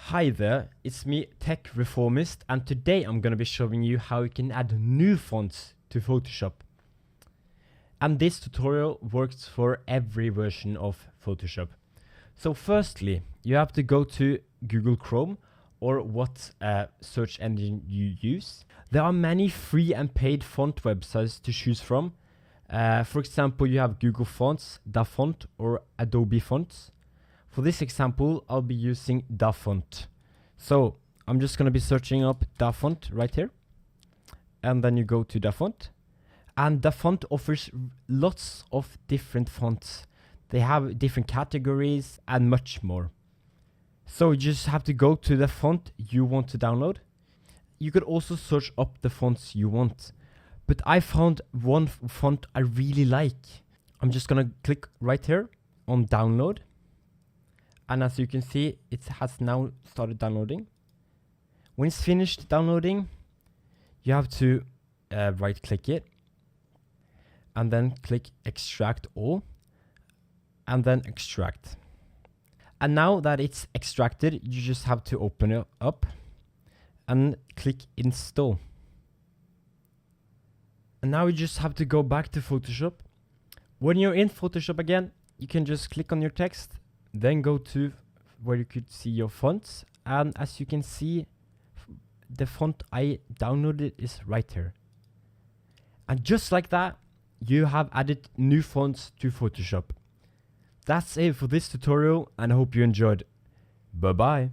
Hi there, it's me, Tech Reformist, and today I'm gonna be showing you how you can add new fonts to Photoshop. And this tutorial works for every version of Photoshop. So firstly, you have to go to Google Chrome or what search engine you use. There are many free and paid font websites to choose from. For example, you have Google Fonts, DaFont, or Adobe Fonts. For this example, I'll be using DaFont. So I'm just going to be searching up DaFont right here. And then you go to DaFont. And DaFont offers lots of different fonts. They have different categories and much more. So you just have to go to the font you want to download. You could also search up the fonts you want. But I found one font I really like. I'm just going to click right here on download. And as you can see, it has now started downloading. When it's finished downloading, you have to right click it and then click extract all and then extract. And now that it's extracted, you just have to open it up and click install. And now you just have to go back to Photoshop. When you're in Photoshop again, you can just click on your text, then go to where you could see your fonts. And as you can see, the font I downloaded is right here. And just like that, you have added new fonts to Photoshop. That's it for this tutorial, and I hope you enjoyed. Bye bye.